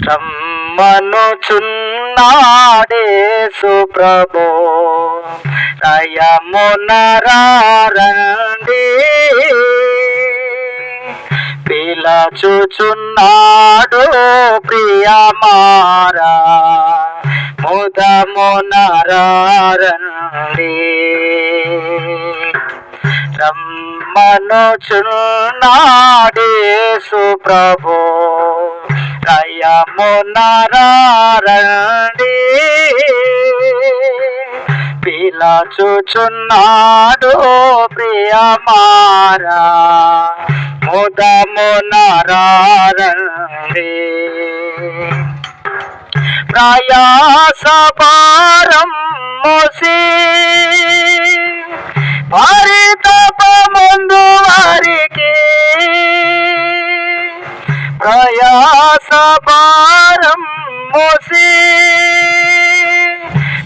రమ్మనుచున్నాడేసు ప్రభు రయమునరండి, పిలచుచున్నాడు ప్రియమారా ముదమునరండి. రమ్మనుచున్నాడేసు ప్రభు రయమునరండి, పిలచుచున్నాడు ప్రియమారా ముదమునరండి. ప్రయాస భారం మోసి పరితపముందు వారికి, ప్రయాస భారం మోసి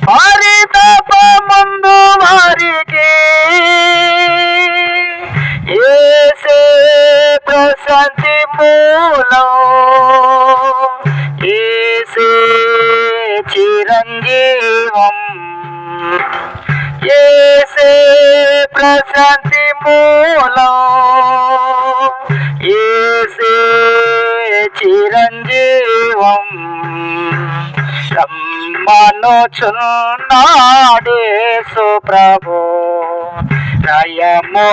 పరితపముందు వారికి, యేసే ప్రశాంతి మూలం, యేసే చిరంజీవం, యేసే ప్రశాంతి మూలం, యేసే చిరంజీవం. రమ్మనుచున్నాడేసు ప్రభు రయమునరండి,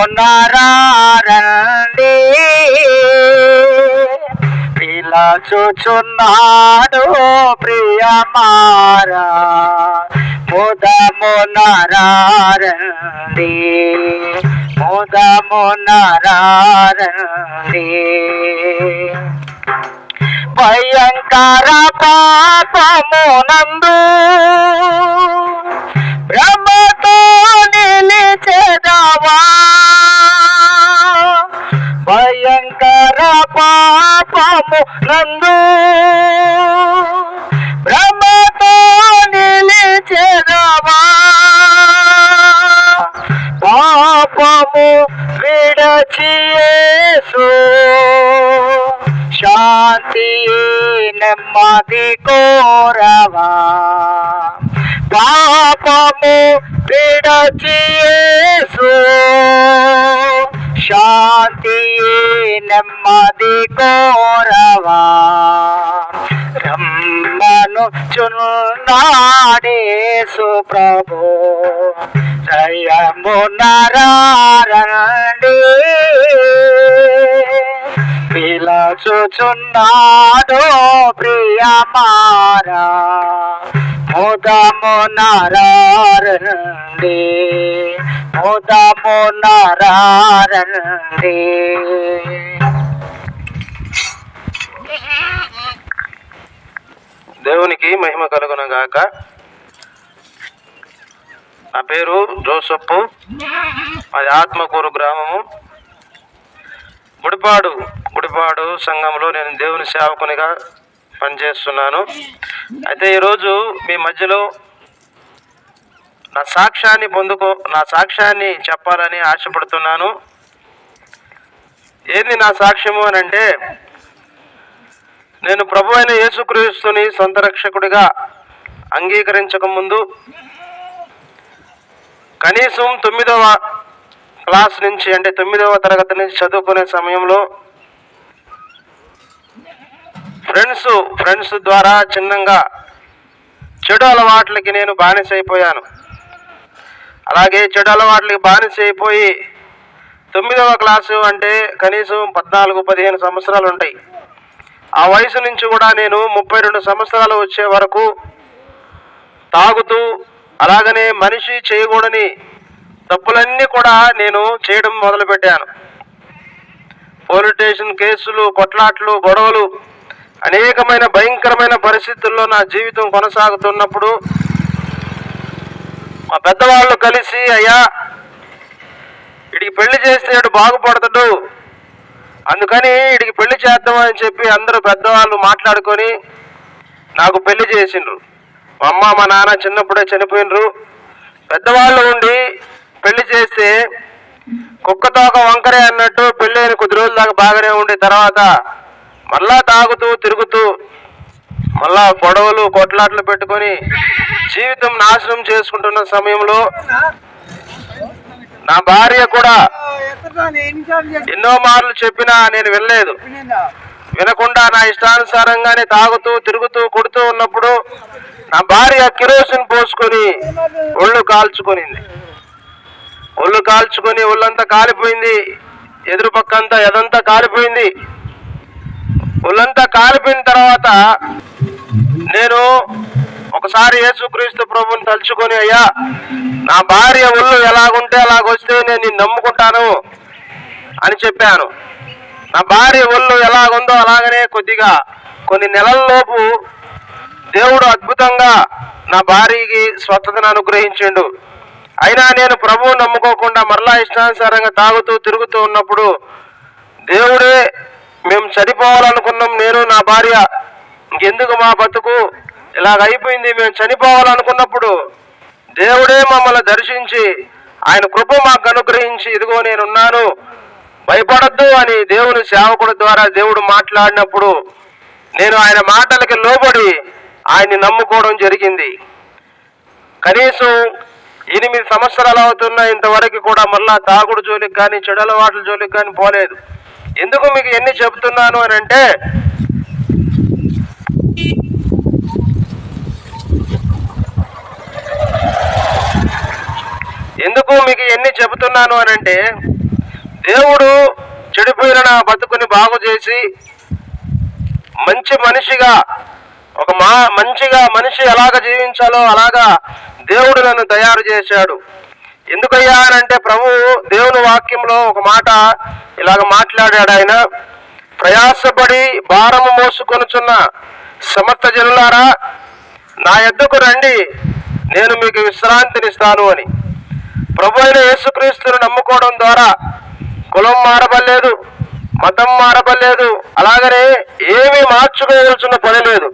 పిలచుచున్నాడు ప్రియమారా ముదమునరండి, ముదమునరండి. భయంకర పాపమునందు బ్రహ్మతో నిలిచెదవా, భయంకర పాపమునందు బ్రహ్మతో నిలిచెదవా, పాపము విడచి యేసు శాంతి నెమ్మది కోరవా, పాపము విడచి యేసు శాంతి నెమ్మది కోరవా. రమ్మనుచున్నాడేసు ప్రభు రయమునరండి, పిలచుచున్నాడు ప్రియమారా ముదమునరండి, ముదమునరండి. దేవునికి మహిమ కలుగునగాక. నా పేరు జోసెఫ్, మాది ఆత్మకూరు గ్రామము. గుడిపాడు సంఘంలో నేను దేవుని సేవకునిగా పనిచేస్తున్నాను. అయితే ఈరోజు మీ మధ్యలో నా సాక్ష్యాన్ని చెప్పాలని ఆశపడుతున్నాను. ఏంది నా సాక్ష్యము అని అంటే, నేను ప్రభు అయిన యేసుక్రీస్తుని సొంత రక్షకుడిగా అంగీకరించక ముందు కనీసం 9వ క్లాస్ నుంచి, అంటే 9వ తరగతి నుంచి చదువుకునే సమయంలో ఫ్రెండ్స్ ద్వారా చిన్నంగా చెడు అలవాట్లకి నేను బానిసైపోయాను. అలాగే చెడు అలవాట్లకి బానిసైపోయి 9వ క్లాసు అంటే కనీసం 14-15 సంవత్సరాలు ఉంటాయి. ఆ వయసు నుంచి కూడా నేను 32 సంవత్సరాలు వచ్చే వరకు తాగుతూ, అలాగనే మనిషి చేయకూడని తప్పులన్నీ కూడా నేను చేయడం మొదలుపెట్టాను. పోలీస్ స్టేషన్ కేసులు, కొట్లాట్లు, గొడవలు, అనేకమైన భయంకరమైన పరిస్థితుల్లో నా జీవితం కొనసాగుతున్నప్పుడు మా పెద్దవాళ్ళు కలిసి, అయ్యా వీడికి పెళ్లి చేస్తే వాడు బాగుపడతాడు, అందుకని వీడికి పెళ్లి చేద్దామని చెప్పి అందరూ పెద్దవాళ్ళు మాట్లాడుకొని నాకు పెళ్లి చేసిండ్రు. మా అమ్మ మా నాన్న చిన్నప్పుడే చనిపోయినరు. పెద్దవాళ్ళు ఉండి పెళ్లి చేస్తే కుక్కతోక వంకరే అన్నట్టు పెళ్ళైన కొద్ది రోజుల దాకా బాగానే ఉండి తర్వాత మళ్ళా తాగుతూ తిరుగుతూ మళ్ళా గొడవలు కొట్లాట్లు పెట్టుకొని జీవితం నాశనం చేసుకుంటున్న సమయంలో నా భార్య కూడా ఎన్నో మార్లు చెప్పినా నేను వినలేదు. వినకుండా నా ఇష్టానుసారంగానే తాగుతూ తిరుగుతూ కొడుతూ ఉన్నప్పుడు నా భార్య కిరోసిన్ పోసుకొని ఒళ్ళు కాల్చుకొనింది. ఒళ్ళు కాల్చుకొని ఒళ్ళంతా కాలిపోయింది. ఎదురు పక్కంతా ఎదంతా కాలిపోయింది. ఒళ్ళంతా కాలిపోయిన తర్వాత నేను ఒకసారి యేసుక్రీస్తు ప్రభుని తలుచుకొని, అయ్యా నా భార్య ఒళ్ళు ఎలాగుంటే అలాగొస్తే నేను నిన్ను నమ్ముకుంటాను అని చెప్పాను. నా భార్య ఒళ్ళు ఎలాగుందో అలాగనే కొన్ని నెలల్లోపు దేవుడు అద్భుతంగా నా భార్యకి స్వస్థతను అనుగ్రహించిండు. అయినా నేను ప్రభువు నమ్ముకోకుండా మరలా ఇష్టానుసారంగా తాగుతూ తిరుగుతూ ఉన్నప్పుడు దేవుడే, మేము చనిపోవాలనుకున్నాం, నేను నా భార్య, ఇంకెందుకు మా బతుకు ఇలాగైపోయింది, మేము చనిపోవాలనుకున్నప్పుడు దేవుడే మమ్మల్ని దర్శించి ఆయన కృప మాకు అనుగ్రహించి, ఇదిగో నేనున్నాను, భయపడద్దు అని దేవుని సేవకుడి ద్వారా దేవుడు మాట్లాడినప్పుడు నేను ఆయన మాటలకి లోబడి ఆయన్ని నమ్ముకోవడం జరిగింది. కనీసం 8 సంవత్సరాలు అవుతున్నా ఇంతవరకు కూడా మళ్ళా తాగుడు జోలికి కానీ చెడు అలవాట్ల జోలికి కానీ పోలేదు. ఎందుకు మీకు ఎన్ని చెబుతున్నాను అని అంటే, దేవుడు చెడిపోయిన నా బతుకుని బాగు చేసి మంచి మనిషిగా మంచిగా మనిషి ఎలాగ జీవించాలో అలాగా దేవుడు నన్ను తయారు చేశాడు. ఎందుకయ్యా అని అంటే, ప్రభువు దేవుని వాక్యంలో ఒక మాట ఇలాగ మాట్లాడాడు. ఆయన, ప్రయాసపడి భారము మోసుకొనుచున్న సమస్త జనులారా నా యొద్దకు రండి, నేను మీకు విశ్రాంతినిస్తాను అని. ప్రభు అయిన యేసుక్రీస్తును నమ్ముకోవడం ద్వారా కులం మారబడలేదు, మతం మారబడలేదు, అలాగనే ఏమీ మార్చుకోవాల్సిన పని లేదు.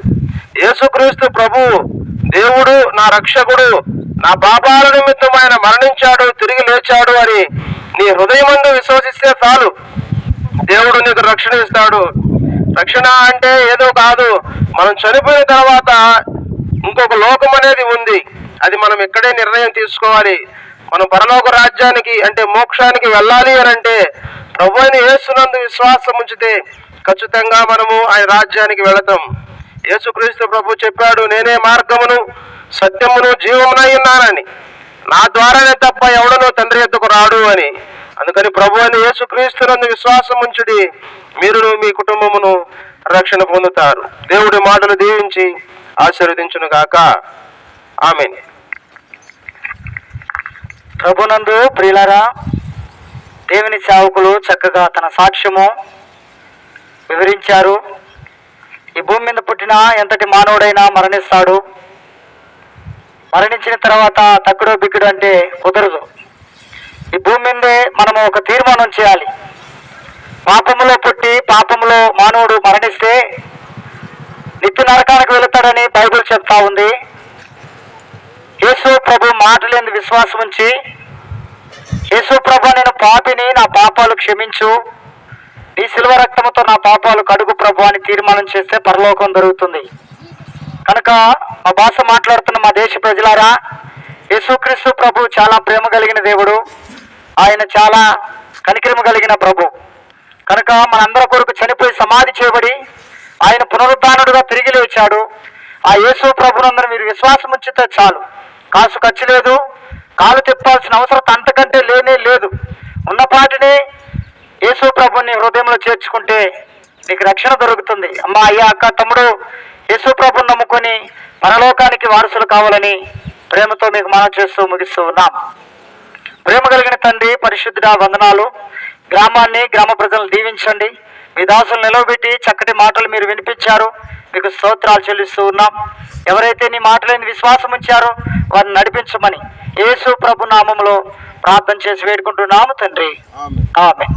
యేసుక్రీస్తు ప్రభువు దేవుడు, నా రక్షకుడు, నా పాపాల నిమిత్తం ఆయన మరణించాడు, తిరిగి లేచాడు అని నీ హృదయమందు విశ్వసిస్తే చాలు, దేవుడు నీకు రక్షణ ఇస్తాడు. రక్షణ అంటే ఏదో కాదు, మనం చనిపోయిన తర్వాత ఇంకొక లోకం అనేది ఉంది. అది మనం ఇక్కడే నిర్ణయం తీసుకోవాలి. మనం పరలోక రాజ్యానికి అంటే మోక్షానికి వెళ్ళాలి అని అంటే ప్రభు అయిన యేసునందు విశ్వాసం ఉంచితే ఖచ్చితంగా మనము ఆయన రాజ్యానికి వెళతాం. యేసుక్రీస్తు ప్రభు చెప్పాడు, నేనే మార్గమును సత్యమును జీవమునై ఉన్నానని, నా ద్వారానే తప్ప ఎవడనో తండ్రి యొద్దకు రాడు అని. అందుకని ప్రభు అయిన యేసుక్రీస్తునందు విశ్వాసం ఉంచుడి, మీరును మీ కుటుంబమును రక్షణ పొందుతారు. దేవుడి మాటలు దీవించి ఆశీర్వదించును గాక. ఆమేన్. ప్రభునందు ప్రియులారా, దేవుని సేవకులు చక్కగా తన సాక్ష్యము వివరించారు. ఈ భూమి మీద పుట్టిన ఎంతటి మానవుడైనా మరణిస్తాడు. మరణించిన తర్వాత తక్కుడో బిక్కుడు అంటే కుదరదు. ఈ భూమి మీదే మనము ఒక తీర్మానం చేయాలి. పాపములో పుట్టి పాపములో మానవుడు మరణిస్తే నిత్య నరకానికి వెళుతాడని బైబిల్ చెప్తా ఉంది. యేసు ప్రభు మాటలేని విశ్వాసం ఉంచి, యేసు ప్రభు నేను పాపిని, నా పాపాలు క్షమించు, నీ శిలువ రక్తముతో నా పాపాలు కడుగు ప్రభు అని తీర్మానం చేస్తే పరలోకం దొరుకుతుంది. కనుక మా భాష మాట్లాడుతున్న మా దేశ ప్రజలారా, యేసుక్రీస్తు ప్రభు చాలా ప్రేమ కలిగిన దేవుడు, ఆయన చాలా కనికరము కలిగిన ప్రభు. కనుక మనందరి కొరకు చనిపోయి సమాధి చేయబడి ఆయన పునరుద్ధానుడుగా తిరిగి లేచాడు. ఆ యేసు ప్రభునందరూ మీరు విశ్వాసం ఉంచితే చాలు, కాసు ఖర్చు లేదు, కాలు తిప్పాల్సిన అవసరం అంతకంటే లేనే లేదు. ఉన్నపాటిని యేసు ప్రభుని హృదయంలో చేర్చుకుంటే నీకు రక్షణ దొరుకుతుంది. అమ్మ, అయ్యా, అక్క, తమ్ముడు, యేసు ప్రభుని నమ్ముకొని పరలోకానికి వారసులు కావాలని ప్రేమతో మీకు మనం చేస్తూ ముగిస్తూ ఉన్నాం. ప్రేమ కలిగిన తండ్రి, పరిశుద్ధుడా, వందనాలు. గ్రామాన్ని, గ్రామ ప్రజలను దీవించండి. మీ దాసులు నిలవబెట్టి చక్కటి మాటలు మీరు వినిపించారు, మీకు స్తోత్రాలు చెల్లిస్తూ ఉన్నాం. ఎవరైతే నీ మాటలేని విశ్వాసం ఉంచారో వారిని నడిపించమని యేసు ప్రభు నామములో ప్రార్థన చేసి వేడుకుంటున్నాము తండ్రి. ఆమేన్.